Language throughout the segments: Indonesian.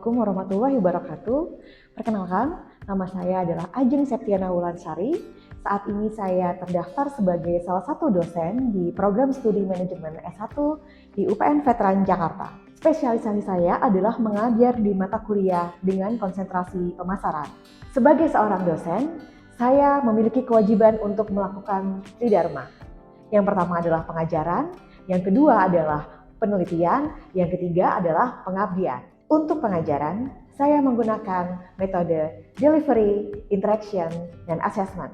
Assalamualaikum warahmatullahi wabarakatuh. Perkenalkan, nama saya adalah Ajeng Septiana Wulansari. Saat ini saya terdaftar sebagai salah satu dosen di program studi manajemen S1 di UPN Veteran Jakarta. Spesialisasi saya adalah mengajar di mata kuliah dengan konsentrasi pemasaran. Sebagai seorang dosen, saya memiliki kewajiban untuk melakukan tridharma. Yang pertama adalah pengajaran, yang kedua adalah penelitian, yang ketiga adalah pengabdian. Untuk pengajaran, saya menggunakan metode delivery, interaction, dan assessment.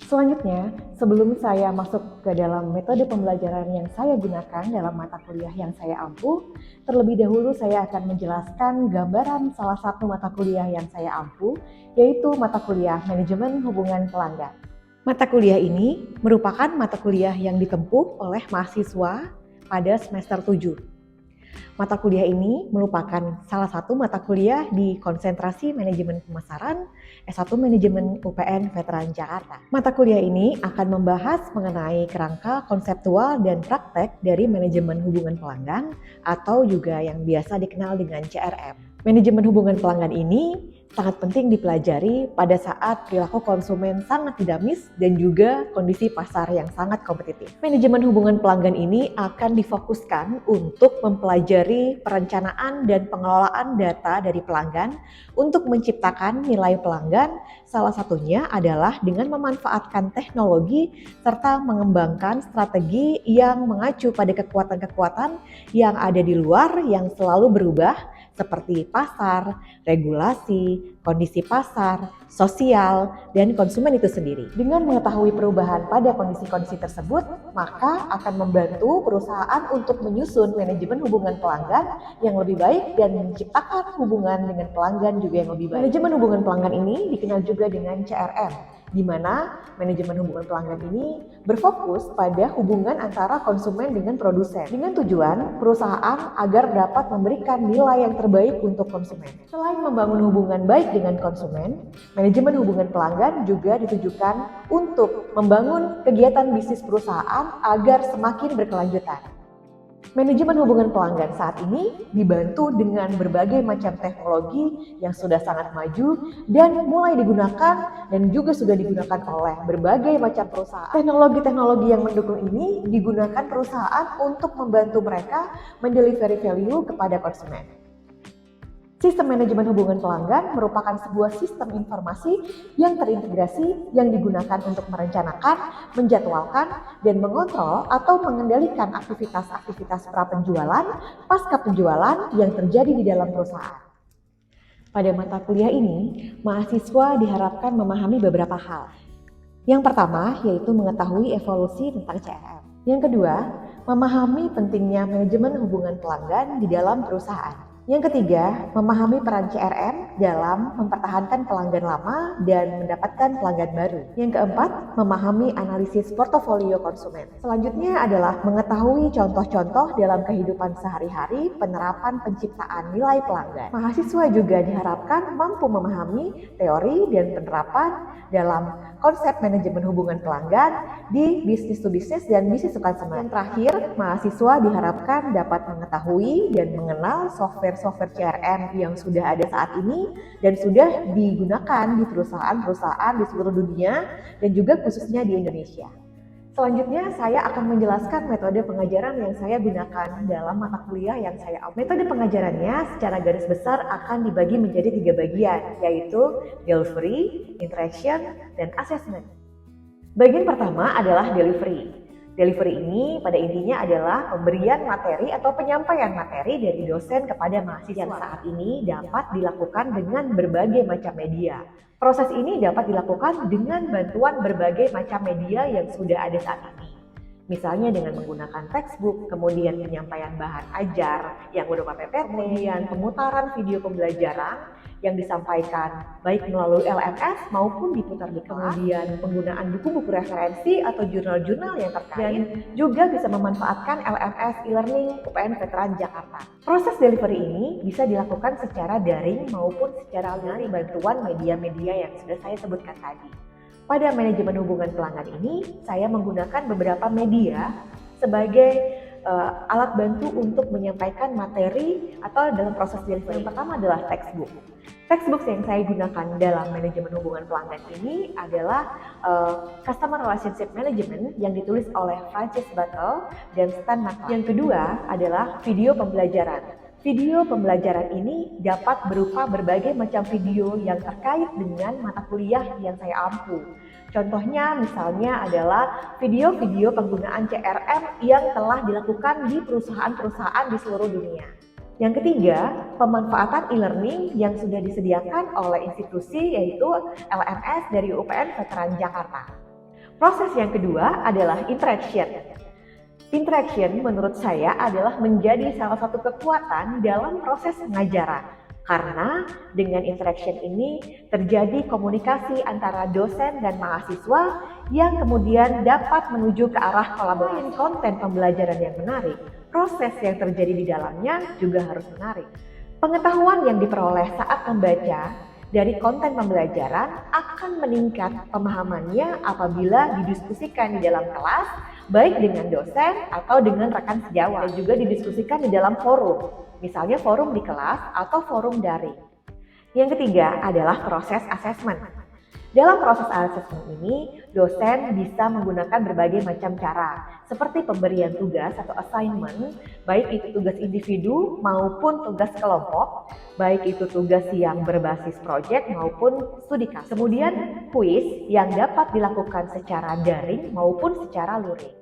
Selanjutnya, sebelum saya masuk ke dalam metode pembelajaran yang saya gunakan dalam mata kuliah yang saya ampu, terlebih dahulu saya akan menjelaskan gambaran salah satu mata kuliah yang saya ampu, yaitu mata kuliah Manajemen Hubungan Pelanggan. Mata kuliah ini merupakan mata kuliah yang ditempuh oleh mahasiswa pada semester 7. Mata kuliah ini merupakan salah satu mata kuliah di konsentrasi manajemen pemasaran S1 Manajemen UPN Veteran Jakarta. Mata kuliah ini akan membahas mengenai kerangka konseptual dan praktek dari manajemen hubungan pelanggan atau juga yang biasa dikenal dengan CRM. Manajemen hubungan pelanggan ini sangat penting dipelajari pada saat perilaku konsumen sangat dinamis dan juga kondisi pasar yang sangat kompetitif. Manajemen hubungan pelanggan ini akan difokuskan untuk mempelajari perencanaan dan pengelolaan data dari pelanggan untuk menciptakan nilai pelanggan, salah satunya adalah dengan memanfaatkan teknologi serta mengembangkan strategi yang mengacu pada kekuatan-kekuatan yang ada di luar yang selalu berubah, seperti pasar, regulasi, kondisi pasar, sosial, dan konsumen itu sendiri. Dengan mengetahui perubahan pada kondisi-kondisi tersebut, maka akan membantu perusahaan untuk menyusun manajemen hubungan pelanggan yang lebih baik dan menciptakan hubungan dengan pelanggan juga yang lebih baik. Manajemen hubungan pelanggan ini dikenal juga dengan CRM, di mana manajemen hubungan pelanggan ini berfokus pada hubungan antara konsumen dengan produsen dengan tujuan perusahaan agar dapat memberikan nilai yang terbaik untuk konsumen. Selain membangun hubungan baik dengan konsumen, manajemen hubungan pelanggan juga ditujukan untuk membangun kegiatan bisnis perusahaan agar semakin berkelanjutan. Manajemen hubungan pelanggan saat ini dibantu dengan berbagai macam teknologi yang sudah sangat maju dan mulai digunakan dan juga sudah digunakan oleh berbagai macam perusahaan. Teknologi-teknologi yang mendukung ini digunakan perusahaan untuk membantu mereka mendelivery value kepada konsumen. Sistem manajemen hubungan pelanggan merupakan sebuah sistem informasi yang terintegrasi yang digunakan untuk merencanakan, menjadwalkan, dan mengontrol atau mengendalikan aktivitas-aktivitas prapenjualan, pasca penjualan yang terjadi di dalam perusahaan. Pada mata kuliah ini, mahasiswa diharapkan memahami beberapa hal. Yang pertama yaitu mengetahui evolusi tentang CRM. Yang kedua, memahami pentingnya manajemen hubungan pelanggan di dalam perusahaan. Yang ketiga, memahami peran CRM dalam mempertahankan pelanggan lama dan mendapatkan pelanggan baru. Yang keempat, memahami analisis portofolio konsumen. Selanjutnya adalah mengetahui contoh-contoh dalam kehidupan sehari-hari penerapan penciptaan nilai pelanggan. Mahasiswa juga diharapkan mampu memahami teori dan penerapan dalam konsep manajemen hubungan pelanggan di bisnis to bisnis dan bisnis to consumer. Yang terakhir, mahasiswa diharapkan dapat mengetahui dan mengenal software CRM yang sudah ada saat ini dan sudah digunakan di perusahaan-perusahaan di seluruh dunia dan juga khususnya di Indonesia. Selanjutnya saya akan menjelaskan metode pengajaran yang saya gunakan dalam mata kuliah yang saya ambil. Metode pengajarannya secara garis besar akan dibagi menjadi 3 bagian, yaitu delivery, interaction, dan assessment. Bagian pertama adalah delivery. Delivery ini pada intinya adalah pemberian materi atau penyampaian materi dari dosen kepada mahasiswa yang saat ini dapat dilakukan dengan berbagai macam media. Proses ini dapat dilakukan dengan bantuan berbagai macam media yang sudah ada saat ini. Misalnya dengan menggunakan textbook, kemudian penyampaian bahan ajar yang berupa PPT, kemudian pemutaran video pembelajaran yang disampaikan baik melalui LMS maupun diputar di kelas, kemudian penggunaan buku-buku referensi atau jurnal-jurnal yang terkait, dan juga bisa memanfaatkan LMS e-learning UPN Veteran Jakarta. Proses delivery ini bisa dilakukan secara daring maupun secara online bantuan media-media yang sudah saya sebutkan tadi. Pada manajemen hubungan pelanggan ini, saya menggunakan beberapa media sebagai alat bantu untuk menyampaikan materi atau dalam proses delivery. Yang pertama adalah textbook. Textbook yang saya gunakan dalam manajemen hubungan pelanggan ini adalah Customer Relationship Management yang ditulis oleh Francis Battle dan Stan Mackay. Yang kedua adalah video pembelajaran. Video pembelajaran ini dapat berupa berbagai macam video yang terkait dengan mata kuliah yang saya ampu. Contohnya misalnya adalah video-video penggunaan CRM yang telah dilakukan di perusahaan-perusahaan di seluruh dunia. Yang ketiga, pemanfaatan e-learning yang sudah disediakan oleh institusi yaitu LMS dari UPN Veteran Jakarta. Proses yang kedua adalah interaction. Interaction menurut saya adalah menjadi salah satu kekuatan dalam proses pengajaran. Karena dengan interaction ini terjadi komunikasi antara dosen dan mahasiswa yang kemudian dapat menuju ke arah kolaborasi. Konten pembelajaran yang menarik, proses yang terjadi di dalamnya juga harus menarik. Pengetahuan yang diperoleh saat membaca dari konten pembelajaran akan meningkat pemahamannya apabila didiskusikan di dalam kelas, baik dengan dosen atau dengan rekan sejawat, dan juga didiskusikan di dalam forum, misalnya forum di kelas atau forum daring. Yang ketiga adalah proses asesmen. Dalam proses asesmen ini, dosen bisa menggunakan berbagai macam cara, seperti pemberian tugas atau assignment, baik itu tugas individu maupun tugas kelompok, baik itu tugas yang berbasis proyek maupun studi kasus. Kemudian kuis yang dapat dilakukan secara daring maupun secara luring.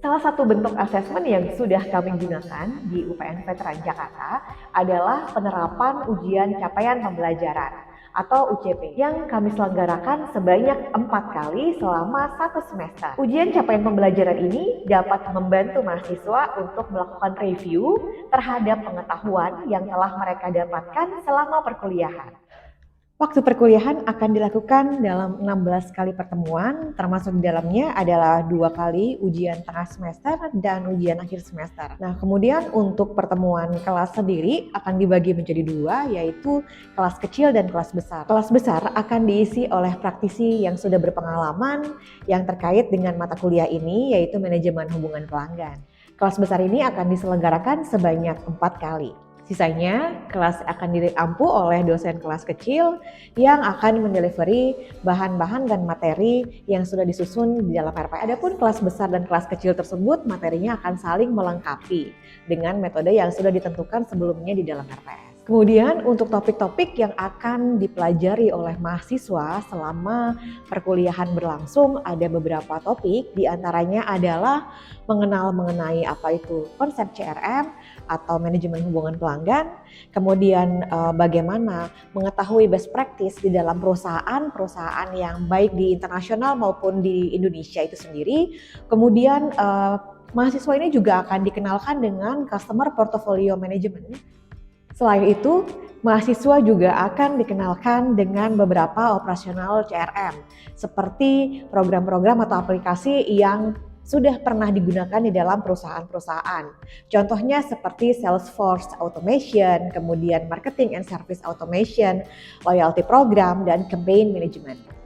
Salah satu bentuk asesmen yang sudah kami gunakan di UPN Veteran Jakarta adalah penerapan ujian capaian pembelajaran atau UCP yang kami selenggarakan sebanyak 4 kali selama 1 semester. Ujian capaian pembelajaran ini dapat membantu mahasiswa untuk melakukan review terhadap pengetahuan yang telah mereka dapatkan selama perkuliahan. Waktu perkuliahan akan dilakukan dalam 16 kali pertemuan, termasuk di dalamnya adalah 2 kali ujian tengah semester dan ujian akhir semester. Nah, kemudian untuk pertemuan kelas sendiri akan dibagi menjadi 2, yaitu kelas kecil dan kelas besar. Kelas besar akan diisi oleh praktisi yang sudah berpengalaman yang terkait dengan mata kuliah ini, yaitu manajemen hubungan pelanggan. Kelas besar ini akan diselenggarakan sebanyak 4 kali. Sisanya, kelas akan diampu oleh dosen kelas kecil yang akan mendelivery bahan-bahan dan materi yang sudah disusun di dalam RPS. Adapun kelas besar dan kelas kecil tersebut, materinya akan saling melengkapi dengan metode yang sudah ditentukan sebelumnya di dalam RPS. Kemudian untuk topik-topik yang akan dipelajari oleh mahasiswa selama perkuliahan berlangsung ada beberapa topik, diantaranya adalah mengenal mengenai apa itu konsep CRM atau manajemen hubungan pelanggan, kemudian bagaimana mengetahui best practice di dalam perusahaan yang baik di internasional maupun di Indonesia itu sendiri, kemudian mahasiswa ini juga akan dikenalkan dengan customer portfolio management. Selain itu, mahasiswa juga akan dikenalkan dengan beberapa operasional CRM, seperti program-program atau aplikasi yang sudah pernah digunakan di dalam perusahaan-perusahaan. Contohnya seperti Salesforce Automation, kemudian Marketing and Service Automation, Loyalty Program, dan Campaign Management.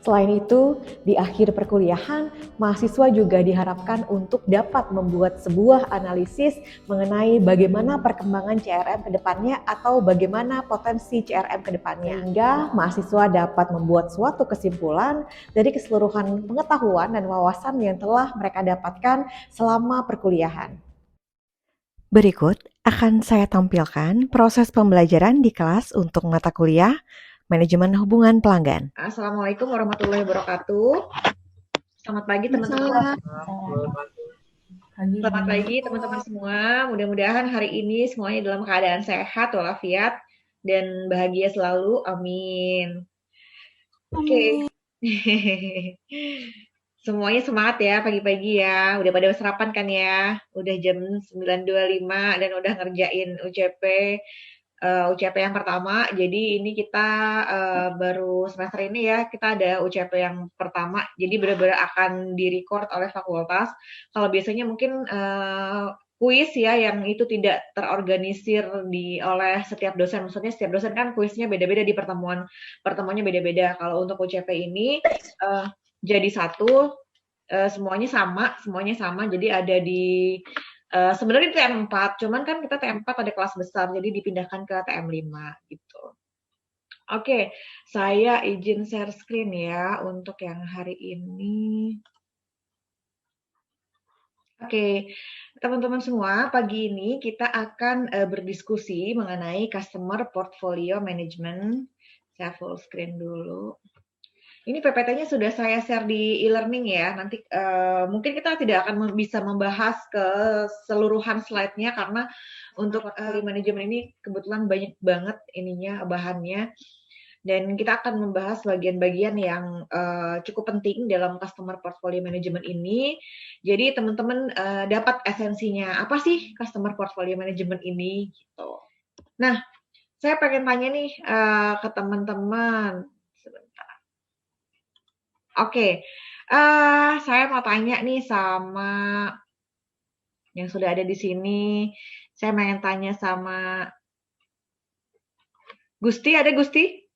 Selain itu, di akhir perkuliahan, mahasiswa juga diharapkan untuk dapat membuat sebuah analisis mengenai bagaimana perkembangan CRM ke depannya atau bagaimana potensi CRM ke depannya. Sehingga mahasiswa dapat membuat suatu kesimpulan dari keseluruhan pengetahuan dan wawasan yang telah mereka dapatkan selama perkuliahan. Berikut akan saya tampilkan proses pembelajaran di kelas untuk mata kuliah Manajemen Hubungan Pelanggan. Assalamualaikum warahmatullahi wabarakatuh. Selamat pagi teman-teman. Selamat pagi teman-teman semua. Mudah-mudahan hari ini semuanya dalam keadaan sehat walafiat dan bahagia selalu. Amin. Oke. Semuanya semangat ya pagi-pagi ya. Udah pada sarapan kan ya? Udah jam 9.25 dan udah ngerjain UCP yang pertama. Jadi ini kita baru semester ini ya, kita ada UCP yang pertama. Jadi benar-benar akan direcord oleh fakultas. Kalau biasanya mungkin kuis ya yang itu tidak terorganisir oleh setiap dosen. Maksudnya setiap dosen kan kuisnya beda-beda di pertemuannya beda-beda. Kalau untuk UCP ini jadi satu semuanya sama. Jadi ada di sebenarnya di TM4, cuman kan kita TM4 ada kelas besar, jadi dipindahkan ke TM5 gitu. Oke, saya izin share screen ya untuk yang hari ini. Oke, teman-teman semua, pagi ini kita akan berdiskusi mengenai Customer Portfolio Management. Saya full screen dulu. Ini PPT-nya sudah saya share di e-learning ya. Nanti mungkin kita tidak akan bisa membahas keseluruhan slide-nya karena untuk portfolio manajemen ini kebetulan banyak banget ininya bahannya. Dan kita akan membahas bagian-bagian yang cukup penting dalam customer portfolio management ini. Jadi teman-teman dapat esensinya. Apa sih customer portfolio management ini? Gitu. Nah, saya pengen tanya nih ke teman-teman. Sebentar. Oke, saya mau tanya nih sama yang sudah ada di sini. Saya pengen tanya sama Gusti. Ada Gusti?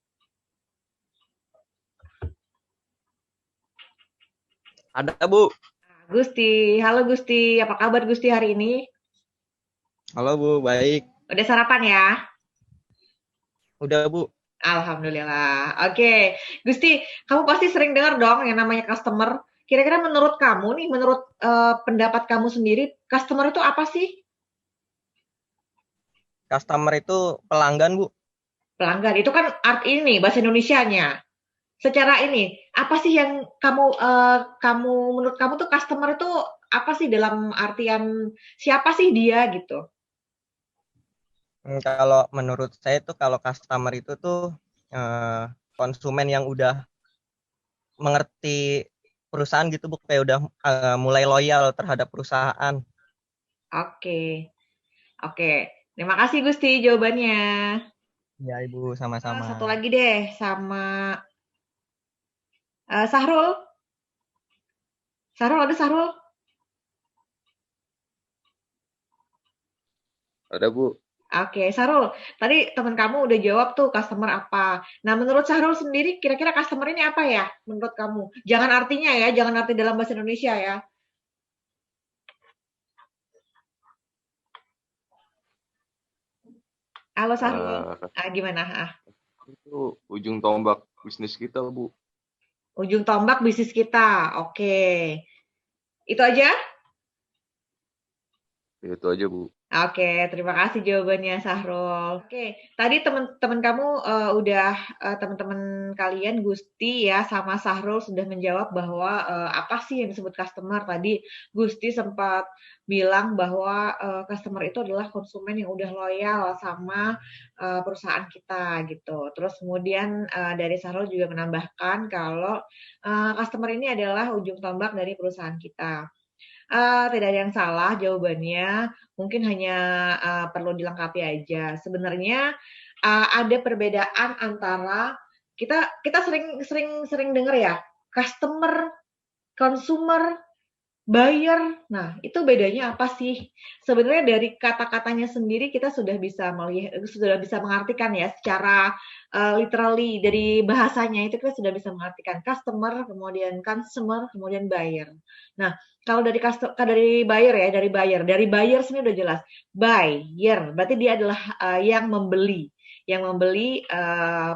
Ada, Bu. Gusti, halo Gusti. Apa kabar Gusti hari ini? Halo, Bu. Baik. Udah sarapan ya? Udah, Bu. Alhamdulillah. Oke, Gusti, kamu pasti sering dengar dong yang namanya customer. Kira-kira menurut kamu nih, menurut pendapat kamu sendiri, customer itu apa sih? Customer itu pelanggan, Bu. Pelanggan. Itu kan art ini bahasa Indonesianya. Secara ini, apa sih yang kamu menurut kamu tuh customer itu apa sih dalam artian siapa sih dia gitu? Kalau menurut saya tuh kalau customer itu tuh eh, konsumen yang udah mengerti perusahaan gitu, Bu. Kayak udah mulai loyal terhadap perusahaan. Oke, oke. Terima kasih Gusti jawabannya. Ya, Ibu, sama-sama. Satu lagi deh sama Sahrul. Sahrul ada Sahrul? Ada, Bu. Oke, Sahrul. Tadi teman kamu udah jawab tuh customer apa. Nah, menurut Sahrul sendiri kira-kira customer ini apa ya menurut kamu? Jangan artinya ya, jangan arti dalam bahasa Indonesia ya. Halo Sahrul. Eh, Gimana? itu ujung tombak bisnis kita, Bu. Ujung tombak bisnis kita. Oke. Itu aja? Itu aja, Bu. Oke, terima kasih jawabannya Sahrul. Oke, tadi teman-teman kamu teman-teman kalian Gusti ya sama Sahrul sudah menjawab bahwa apa sih yang disebut customer. Tadi Gusti sempat bilang bahwa customer itu adalah konsumen yang udah loyal sama perusahaan kita gitu. Terus kemudian dari Sahrul juga menambahkan kalau customer ini adalah ujung tombak dari perusahaan kita. Tidak ada yang salah jawabannya, mungkin hanya perlu dilengkapi aja. Sebenarnya ada perbedaan antara kita sering dengar ya, customer, consumer, buyer. Nah, itu bedanya apa sih? Sebenarnya dari kata-katanya sendiri kita sudah bisa melihat, sudah bisa mengartikan ya secara literally dari bahasanya itu kita sudah bisa mengartikan customer, kemudian consumer, kemudian buyer. Nah, kalau dari buyer ya, dari buyer sini udah jelas. Buyer, berarti dia adalah yang membeli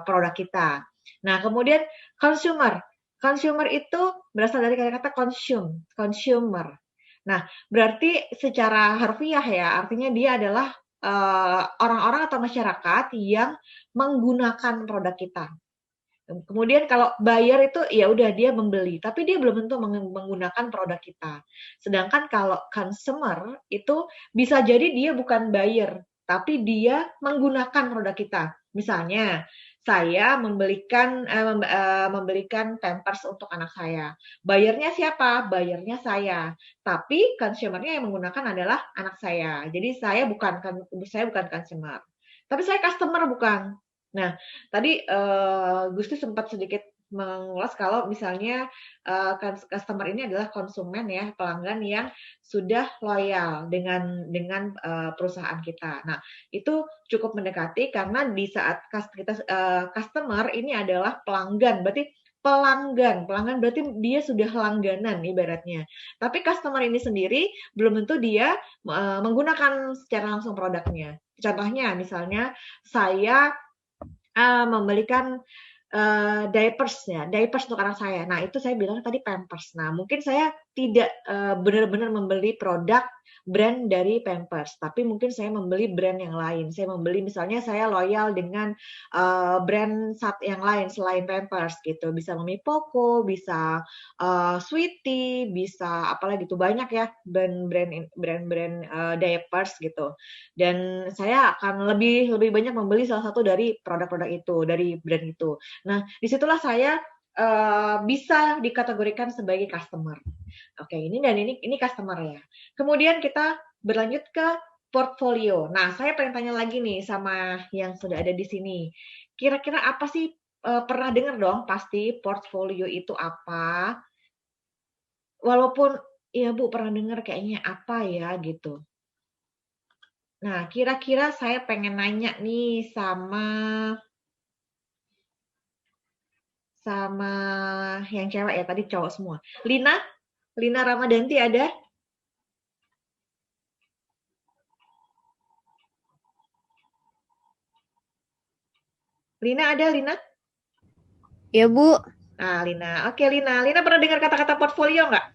produk kita. Nah, kemudian consumer. Consumer itu berasal dari kata-kata consumer. Nah, berarti secara harfiah ya, artinya dia adalah orang-orang atau masyarakat yang menggunakan produk kita. Kemudian kalau buyer itu ya udah dia membeli, tapi dia belum tentu menggunakan produk kita. Sedangkan kalau consumer itu bisa jadi dia bukan buyer, tapi dia menggunakan produk kita. Misalnya, saya membelikan Pampers untuk anak saya. Bayarnya siapa? Bayarnya saya. Tapi consumer-nya yang menggunakan adalah anak saya. Jadi saya bukan consumer. Tapi saya customer bukan. Nah, tadi Gusti sempat sedikit mengulas kalau misalnya customer ini adalah konsumen ya, pelanggan yang sudah loyal dengan perusahaan kita. Nah, itu cukup mendekati karena di saat kita customer ini adalah pelanggan, berarti pelanggan. Pelanggan berarti dia sudah langganan ibaratnya. Tapi customer ini sendiri belum tentu dia menggunakan secara langsung produknya. Contohnya misalnya saya membelikan diapers ya, diapers untuk anak saya. Nah, itu saya bilang tadi Pampers. Nah, mungkin saya tidak benar-benar membeli produk brand dari Pampers, tapi mungkin saya membeli brand yang lain. Saya membeli misalnya saya loyal dengan brand yang lain selain Pampers gitu. Bisa Mami Poco, bisa Sweetie, bisa apalagi itu banyak ya brand-brand diapers gitu. Dan saya akan lebih banyak membeli salah satu dari produk-produk itu, dari brand itu. Nah, disitulah saya bisa dikategorikan sebagai customer. Oke, ini customer ya. Kemudian kita berlanjut ke portfolio. Nah, saya pengen tanya lagi nih sama yang sudah ada di sini. Kira-kira apa sih, pernah dengar dong pasti portfolio itu apa? Walaupun, ya Bu pernah dengar kayaknya apa ya gitu. Nah, kira-kira saya pengen nanya nih sama yang cewek ya, tadi cowok semua. Lina Ramadanti ada? Lina ada, Lina? Ya, Bu. Nah, Lina. Oke, Lina. Lina pernah dengar kata-kata portfolio nggak?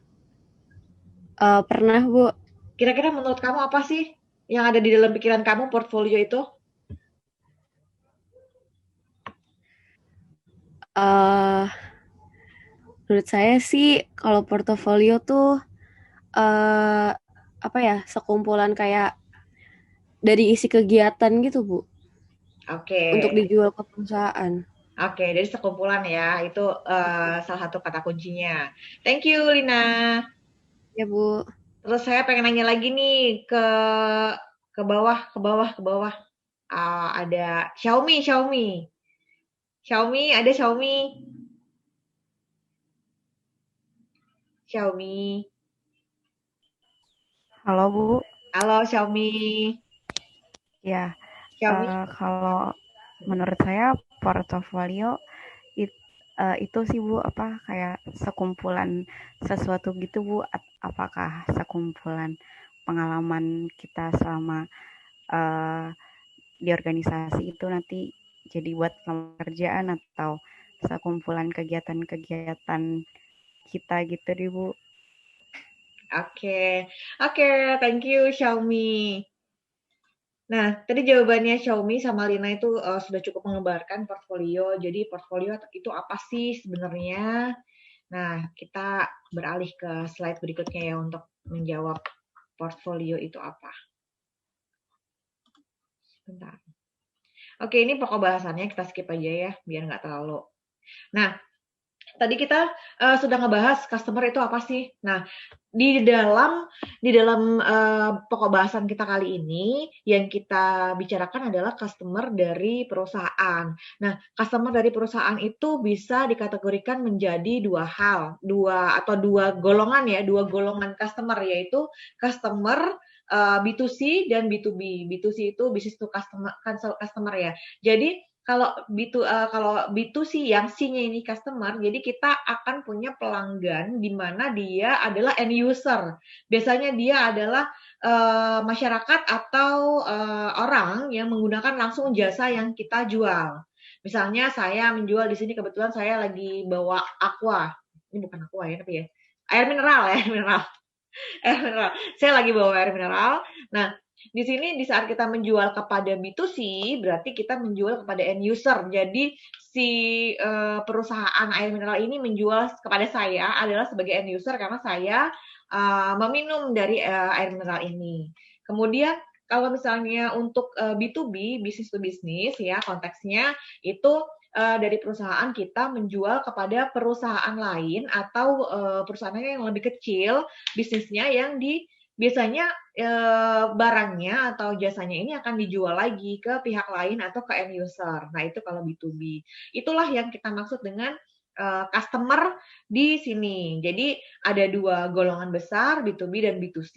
Pernah, Bu. Kira-kira menurut kamu apa sih yang ada di dalam pikiran kamu portfolio itu? Menurut saya sih kalau portofolio tuh apa ya, sekumpulan kayak dari isi kegiatan gitu, Bu, Oke. untuk dijual ke perusahaan. Oke, jadi sekumpulan ya. Itu salah satu kata kuncinya. Thank you, Lina. Ya, Bu. Terus saya pengen nanya lagi nih ke bawah. Ada Xiaomi. Xiaomi, ada Xiaomi. Xiaomi. Halo Bu, Halo Xiaomi. ya Xiaomi. kalau menurut saya portofolio itu sih Bu apa kayak sekumpulan sesuatu gitu Bu, apakah sekumpulan pengalaman kita selama di organisasi itu nanti jadi buat pekerjaan atau sekumpulan kegiatan-kegiatan kita gitu deh Bu. Oke, thank you Xiaomi. Nah, tadi jawabannya Xiaomi sama Lina itu sudah cukup mengembarkan portfolio. Jadi portfolio itu apa sih sebenarnya? Nah, kita beralih ke slide berikutnya ya untuk menjawab portfolio itu apa. Bentar. Oke, ini pokok bahasannya kita skip aja ya, biar nggak terlalu. Nah, tadi kita sudah ngebahas customer itu apa sih. Nah, di dalam pokok bahasan kita kali ini yang kita bicarakan adalah customer dari perusahaan. Nah, customer dari perusahaan itu bisa dikategorikan menjadi dua golongan customer, yaitu customer B2C dan B2B. B2C itu business to customer ya. Jadi kalau B2C yang C-nya ini customer, jadi kita akan punya pelanggan di mana dia adalah end user. Biasanya dia adalah masyarakat atau orang yang menggunakan langsung jasa yang kita jual. Misalnya saya menjual di sini, kebetulan saya lagi bawa aqua. Ini bukan aqua ya, tapi ya air mineral. Saya lagi bawa air mineral. Nah, di sini di saat kita menjual kepada B2C, berarti kita menjual kepada end user. Jadi si perusahaan air mineral ini menjual kepada saya adalah sebagai end user karena saya meminum dari air mineral ini. Kemudian kalau misalnya untuk B2B, business to business ya konteksnya itu dari perusahaan kita menjual kepada perusahaan lain atau perusahaan yang lebih kecil bisnisnya yang biasanya barangnya atau jasanya ini akan dijual lagi ke pihak lain atau ke end user. Nah, itu kalau B2B. Itulah yang kita maksud dengan customer di sini. Jadi ada dua golongan besar, B2B dan B2C.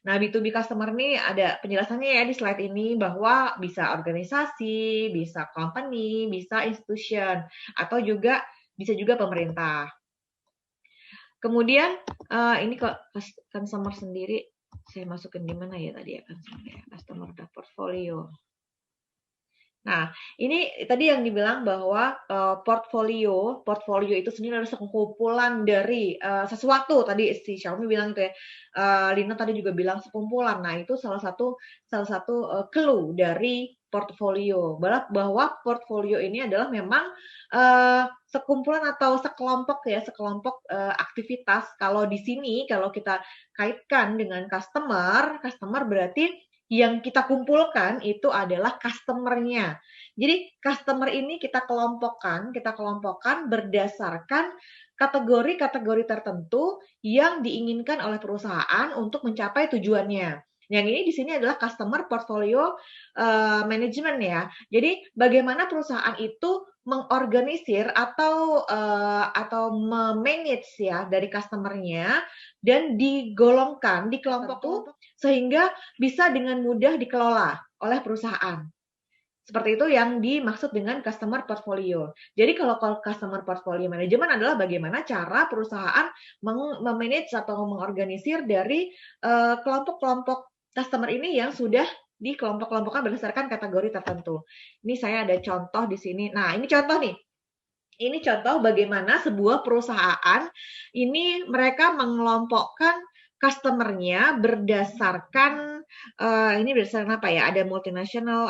Nah, B2B customer ini ada penjelasannya ya di slide ini bahwa bisa organisasi, bisa company, bisa institution, atau juga bisa juga pemerintah. Kemudian ini kok customer sendiri saya masukin di mana ya tadi ya customer portfolio. Nah, ini tadi yang dibilang bahwa portfolio itu sendiri adalah sekumpulan dari sesuatu. Tadi si Xiaomi bilang itu ya, Lina tadi juga bilang sekumpulan. Nah, itu salah satu clue dari portfolio. Bahwa portfolio ini adalah memang sekumpulan atau sekelompok aktivitas. Kalau di sini kalau kita kaitkan dengan customer berarti yang kita kumpulkan itu adalah customer-nya. Jadi customer ini kita kelompokkan berdasarkan kategori-kategori tertentu yang diinginkan oleh perusahaan untuk mencapai tujuannya. Yang ini di sini adalah customer portfolio management ya. Jadi bagaimana perusahaan itu mengorganisir atau memanage ya dari customer-nya dan digolongkan di kelompok sehingga bisa dengan mudah dikelola oleh perusahaan. Seperti itu yang dimaksud dengan customer portfolio. Jadi kalau customer portfolio management adalah bagaimana cara perusahaan memanage atau mengorganisir dari kelompok-kelompok customer ini yang sudah dikelompok-kelompokkan berdasarkan kategori tertentu. Ini saya ada contoh di sini. Nah, ini contoh nih. Ini contoh bagaimana sebuah perusahaan ini mereka mengelompokkan customer-nya berdasarkan ini berdasarkan apa ya? Ada multinasional,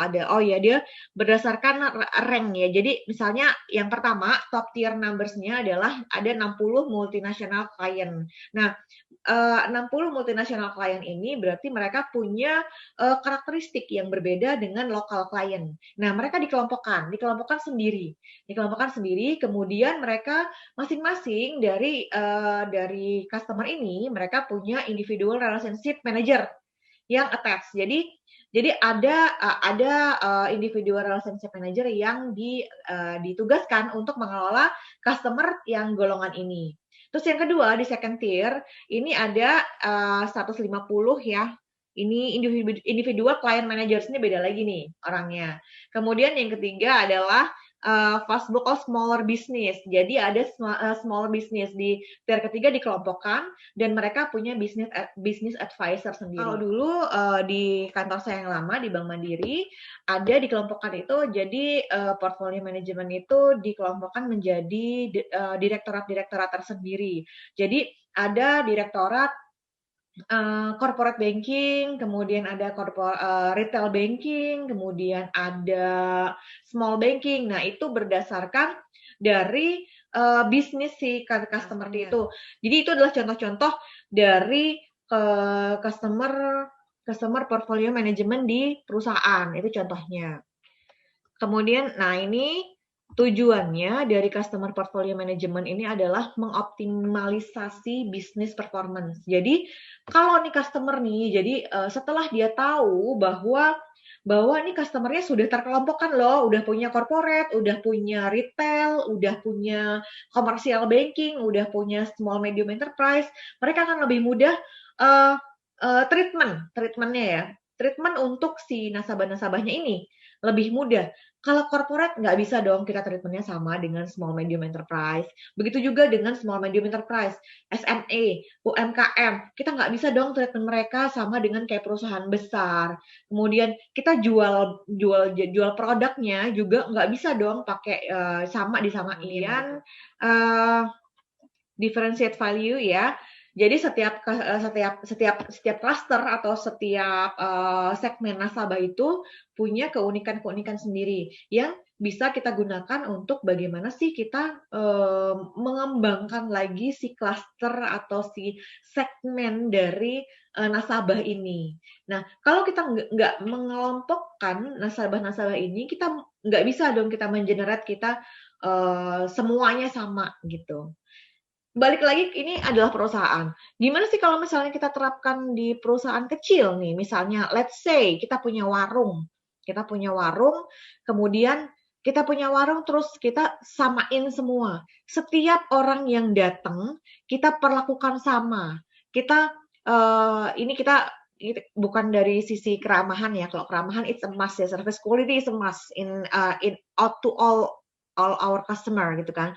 dia berdasarkan rank ya. Jadi misalnya yang pertama top tier numbers-nya adalah ada 60 multinasional client. Nah, 60 multinasional client ini berarti mereka punya karakteristik yang berbeda dengan local client. Nah, mereka dikelompokkan sendiri. Kemudian mereka masing-masing dari customer ini mereka punya individual relationship manager yang attached. Jadi ada individual relationship manager yang ditugaskan untuk mengelola customer yang golongan ini. Terus yang kedua di second tier ini ada 150 ya. Ini individual client managers ini beda lagi nih orangnya. Kemudian yang ketiga adalah fastbook of smaller business. Jadi ada small business di tier ketiga dikelompokkan dan mereka punya business advisor sendiri. Kalau dulu di kantor saya yang lama di Bank Mandiri ada dikelompokkan itu jadi portfolio management itu dikelompokkan menjadi direktorat-direktorat tersendiri. Jadi ada direktorat corporate banking, kemudian ada retail banking, kemudian ada small banking. Nah, itu berdasarkan dari bisnis si customer itu. Jadi itu adalah contoh-contoh dari customer portfolio management di perusahaan. Itu contohnya. Kemudian, nah ini tujuannya dari customer portfolio management ini adalah mengoptimalisasi bisnis performance. Jadi kalau nih customer nih, jadi setelah dia tahu bahwa nih customernya sudah terkelompokkan loh, udah punya corporate, udah punya retail, udah punya commercial banking, udah punya small medium enterprise, mereka akan lebih mudah treatmentnya ya, treatment untuk si nasabah-nasabahnya ini lebih mudah. Kalau corporate nggak bisa dong kita treatmentnya sama dengan small medium enterprise. Begitu juga dengan small medium enterprise, SME, UMKM. Kita nggak bisa dong treatment mereka sama dengan kayak perusahaan besar. Kemudian kita jual produknya juga nggak bisa dong pakai sama disamain. Differentiate value ya. Jadi setiap cluster atau setiap segmen nasabah itu punya keunikan sendiri yang bisa kita gunakan untuk bagaimana sih kita mengembangkan lagi si cluster atau si segmen dari nasabah ini. Nah, kalau kita nggak mengelompokkan nasabah-nasabah ini, kita nggak bisa dong kita mengenerate kita semuanya sama gitu. Balik lagi, ini adalah perusahaan. Gimana sih kalau misalnya kita terapkan di perusahaan kecil nih, misalnya let's say kita punya warung, kemudian kita punya warung terus kita samain semua. Setiap orang yang datang kita perlakukan sama. Kita bukan dari sisi keramahan ya. Kalau keramahan it's a must ya, service quality is a must in to all our customer gitu kan.